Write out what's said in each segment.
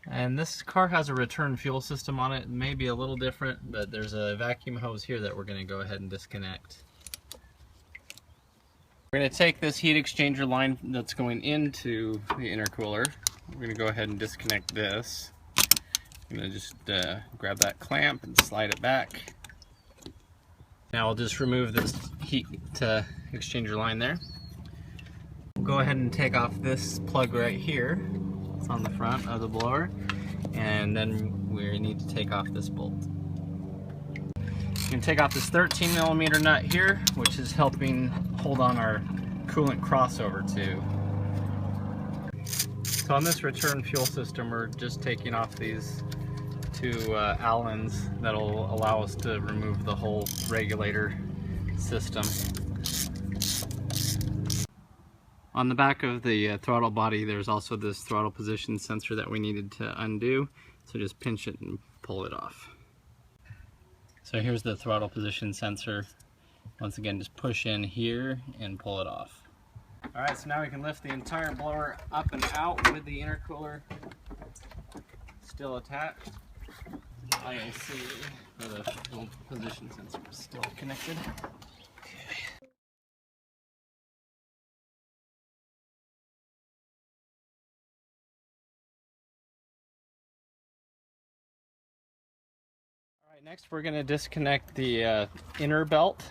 And this car has a return fuel system on it. It may be a little different, but there's a vacuum hose here that we're going to go ahead and disconnect. We're going to take this heat exchanger line that's going into the intercooler. We're going to go ahead and disconnect this. I'm going to just grab that clamp and slide it back. Now I'll just remove this heat exchanger line there. We'll go ahead and take off this plug right here. It's on the front of the blower. And then we need to take off this bolt. You can take off this 13mm nut here, which is helping hold on our coolant crossover too. So on this return fuel system, we're just taking off these two Allens that'll allow us to remove the whole regulator system. On the back of the throttle body, there's also this throttle position sensor that we needed to undo. So just pinch it and pull it off. So here's the throttle position sensor. Once again, just push in here and pull it off. Alright, so now we can lift the entire blower up and out with the intercooler still attached. IOC for the fuel position sensor is still connected. Alright, next we're going to disconnect the inner belt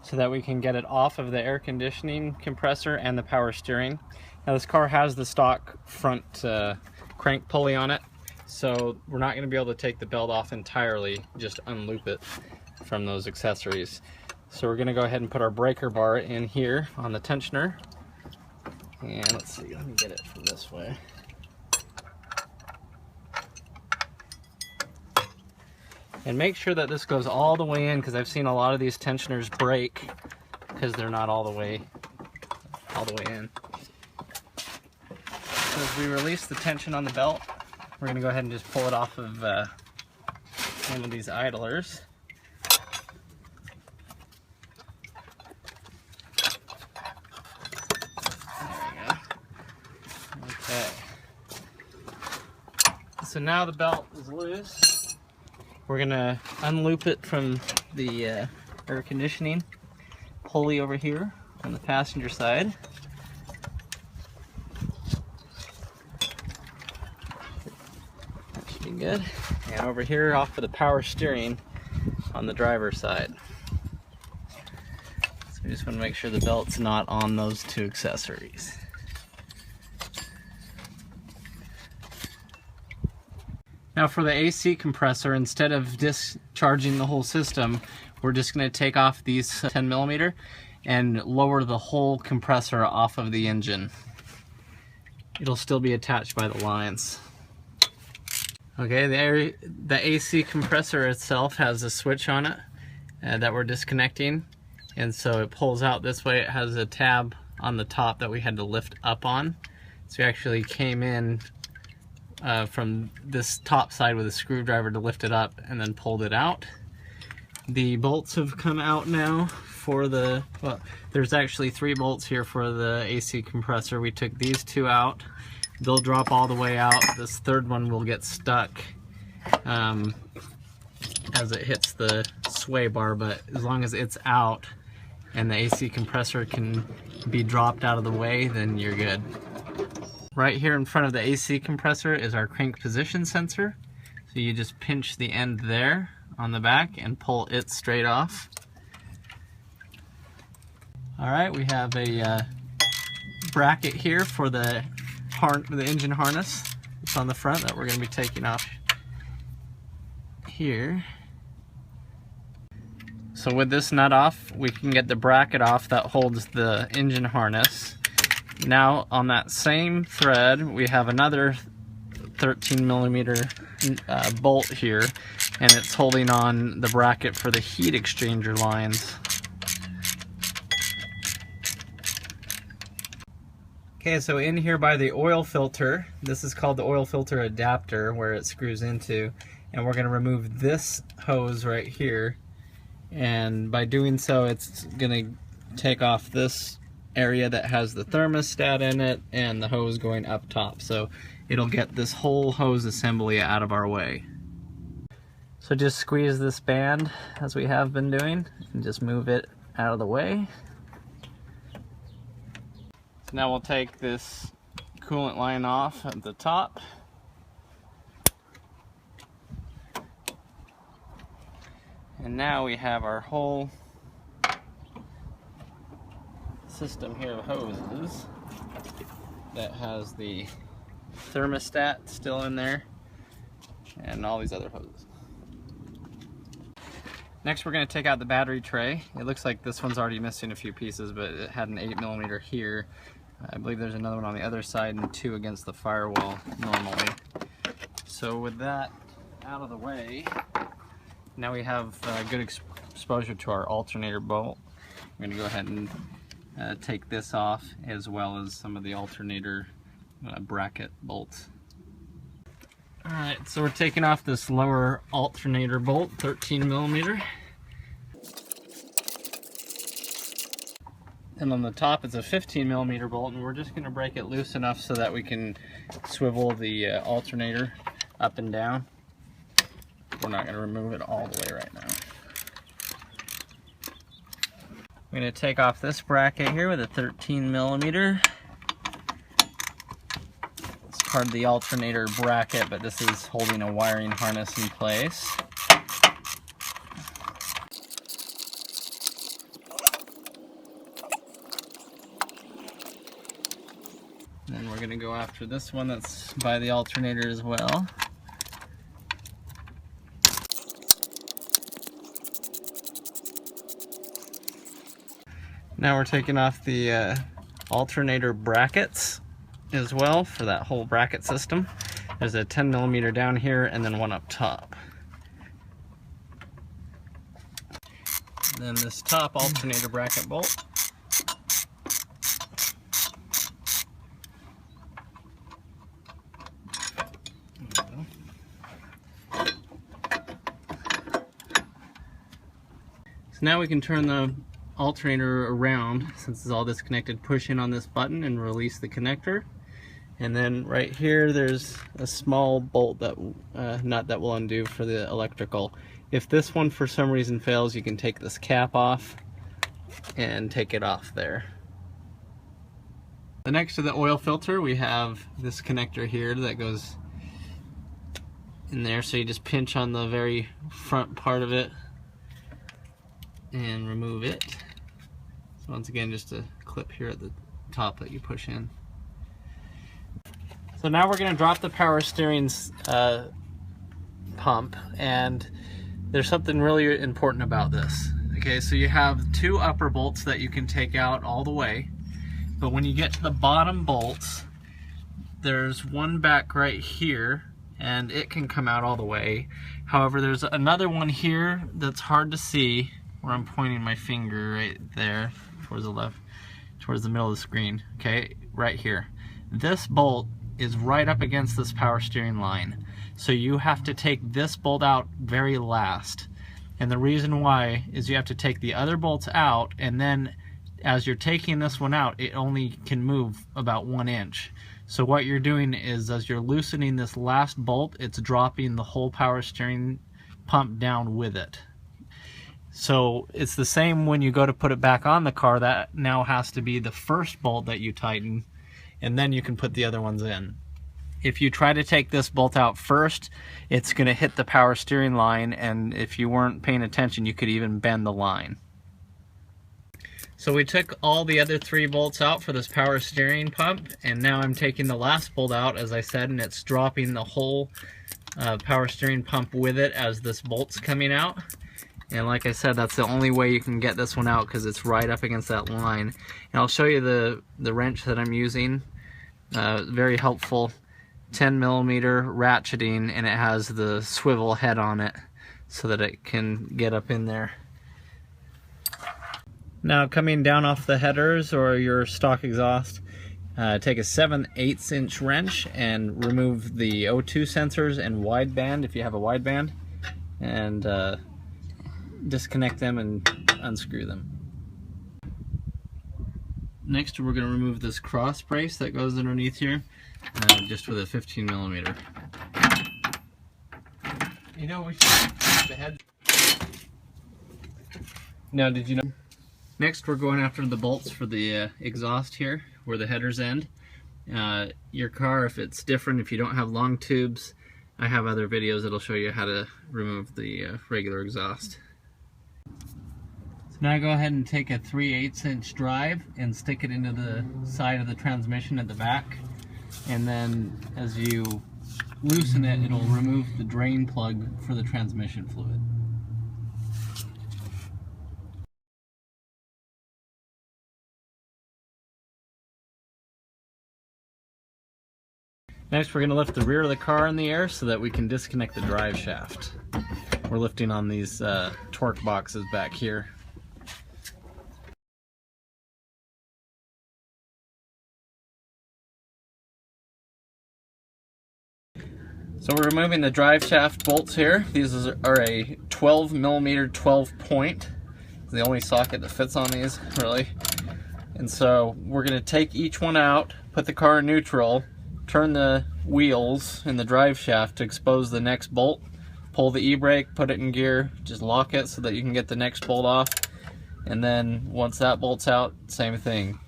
so that we can get it off of the air conditioning compressor and the power steering. Now this car has the stock front crank pulley on it, so we're not going to be able to take the belt off entirely, just unloop it from those accessories. So we're going to go ahead and put our breaker bar in here on the tensioner. And let's see, let me get it from this way. And make sure that this goes all the way in, because I've seen a lot of these tensioners break because they're not all the way in. So as we release the tension on the belt, we're going to go ahead and just pull it off of one of these idlers. There we go. Okay. So now the belt is loose. We're going to unloop it from the air conditioning pulley over here on the passenger side. That should be good. And over here off of the power steering on the driver's side. So we just want to make sure the belt's not on those two accessories. Now for the AC compressor, instead of discharging the whole system, we're just going to take off these 10mm and lower the whole compressor off of the engine. It'll still be attached by the lines. Okay, the AC compressor itself has a switch on it that we're disconnecting, and so it pulls out this way. It has a tab on the top that we had to lift up on. So we actually came in from this top side with a screwdriver to lift it up and then pulled it out. The bolts have come out now for the, well, there's actually 3 bolts here for the AC compressor. We took these 2 out. They'll drop all the way out. This third one will get stuck as it hits the sway bar, but as long as it's out and the AC compressor can be dropped out of the way, then you're good. Right here in front of the AC compressor is our crank position sensor. So you just pinch the end there on the back and pull it straight off. Alright, we have a bracket here for the engine harness. It's on the front that we're going to be taking off here. So with this nut off, we can get the bracket off that holds the engine harness. Now on that same thread we have another 13mm bolt here, and it's holding on the bracket for the heat exchanger lines. Okay, so in here by the oil filter, this is called the oil filter adapter where it screws into, and we're going to remove this hose right here, and by doing so it's going to take off this area that has the thermostat in it and the hose going up top. So it'll get this whole hose assembly out of our way. So just squeeze this band as we have been doing and just move it out of the way. So now we'll take this coolant line off at the top. And now we have our whole system here of hoses that has the thermostat still in there and all these other hoses. Next we're going to take out the battery tray. It looks like this one's already missing a few pieces, but it had an 8mm here. I believe there's another one on the other side and 2 against the firewall normally. So with that out of the way, now we have good exposure to our alternator bolt. I'm going to go ahead and take this off, as well as some of the alternator bracket bolts. Alright, so we're taking off this lower alternator bolt, 13mm. And on the top it's a 15mm bolt, and we're just going to break it loose enough so that we can swivel the alternator up and down. We're not going to remove it all the way right now. I'm going to take off this bracket here with a 13mm. Part of the alternator bracket, but this is holding a wiring harness in place. And then we're going to go after this one that's by the alternator as well. Now we're taking off the alternator brackets as well for that whole bracket system. There's a 10mm down here and then one up top. And then this top alternator bracket bolt. So now we can turn the alternator around, since it's all disconnected. Push in on this button and release the connector. And then right here there's a small bolt that nut that will undo for the electrical. If this one for some reason fails, you can take this cap off and take it off there. Next to the oil filter we have this connector here that goes in there, so you just pinch on the very front part of it and remove it. So once again, just a clip here at the top that you push in. So now we're going to drop the power steering pump, and there's something really important about this. Okay, so you have 2 upper bolts that you can take out all the way, but when you get to the bottom bolts, there's one back right here, and it can come out all the way. However, there's another one here that's hard to see, where I'm pointing my finger right there, towards the left, towards the middle of the screen. Okay, right here. This bolt is right up against this power steering line, so you have to take this bolt out very last. And the reason why is you have to take the other bolts out, and then as you're taking this one out, it only can move about 1 inch. So what you're doing is, as you're loosening this last bolt, it's dropping the whole power steering pump down with it. So it's the same when you go to put it back on the car. That now has to be the first bolt that you tighten, and then you can put the other ones in. If you try to take this bolt out first, it's going to hit the power steering line, and if you weren't paying attention, you could even bend the line. So we took all the other 3 bolts out for this power steering pump, and now I'm taking the last bolt out, as I said, and it's dropping the whole power steering pump with it as this bolt's coming out. And like I said, that's the only way you can get this one out, because it's right up against that line. And I'll show you the wrench that I'm using. Very helpful, 10mm ratcheting, and it has the swivel head on it so that it can get up in there. Now, coming down off the headers or your stock exhaust, take a 7/8 inch wrench and remove the O2 sensors and wideband if you have a wideband, and disconnect them and unscrew them. Next, we're going to remove this cross brace that goes underneath here. just with a 15 millimeter. You know, we should the head. Now, did you know? Next, we're going after the bolts for the exhaust here, where the headers end. Your car, if it's different, if you don't have long tubes, I have other videos that'll show you how to remove the regular exhaust. So now go ahead and take a 3/8 inch drive and stick it into the side of the transmission at the back. And then as you loosen it, it'll remove the drain plug for the transmission fluid. Next, we're going to lift the rear of the car in the air so that we can disconnect the drive shaft. We're lifting on these torque boxes back here. So we're removing the drive shaft bolts here. These are a 12 millimeter 12 point. It's the only socket that fits on these, really. And so we're going to take each one out, put the car in neutral, turn the wheels in the drive shaft to expose the next bolt, pull the e-brake, put it in gear, just lock it so that you can get the next bolt off, and then once that bolt's out, same thing.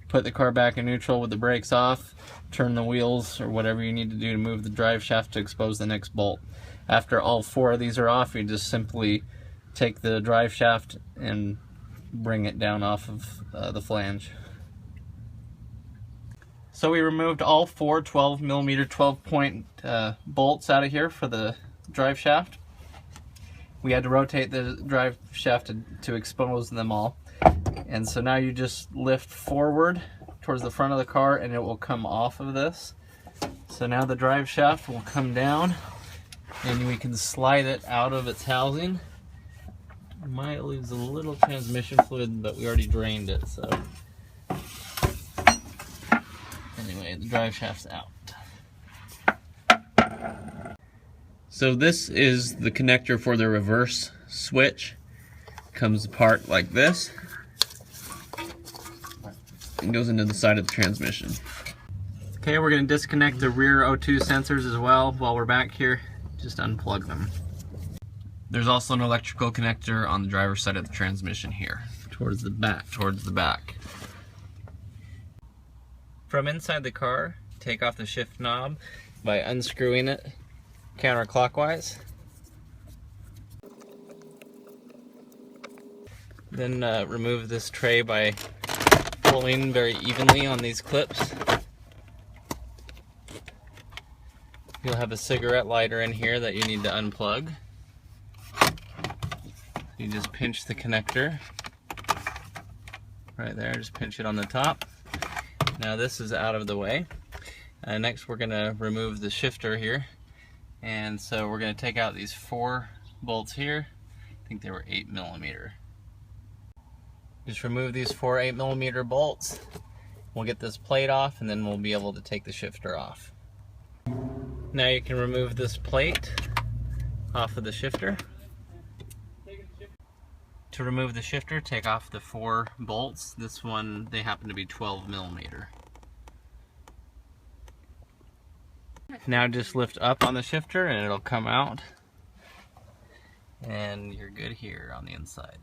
Put the car back in neutral with the brakes off, turn the wheels or whatever you need to do to move the drive shaft to expose the next bolt. After all 4 of these are off, you just simply take the drive shaft and bring it down off of the flange. So we removed all 4 12 millimeter 12 point bolts out of here for the drive shaft. We had to rotate the drive shaft to expose them all. And so now you just lift forward towards the front of the car and it will come off of this. So now the drive shaft will come down and we can slide it out of its housing. It might lose a little transmission fluid, but we already drained it, so. Anyway, the drive shaft's out. So this is the connector for the reverse switch. Comes apart like this and goes into the side of the transmission. Okay, we're going to disconnect the rear O2 sensors as well while we're back here. Just unplug them. There's also an electrical connector on the driver's side of the transmission here. Towards the back. From inside the car, take off the shift knob by unscrewing it counterclockwise. Then remove this tray by pulling very evenly on these clips. You'll have a cigarette lighter in here that you need to unplug. You just pinch the connector right there, just pinch it on the top. Now this is out of the way. Next we're going to remove the shifter here. And so we're going to take out these 4 bolts here. I think they were 8 millimeter. Just remove these 4 8 millimeter bolts. We'll get this plate off and then we'll be able to take the shifter off. Now you can remove this plate off of the shifter. To remove the shifter, take off the 4 bolts. This one, they happen to be 12 millimeter. Now just lift up on the shifter and it'll come out. And you're good here on the inside.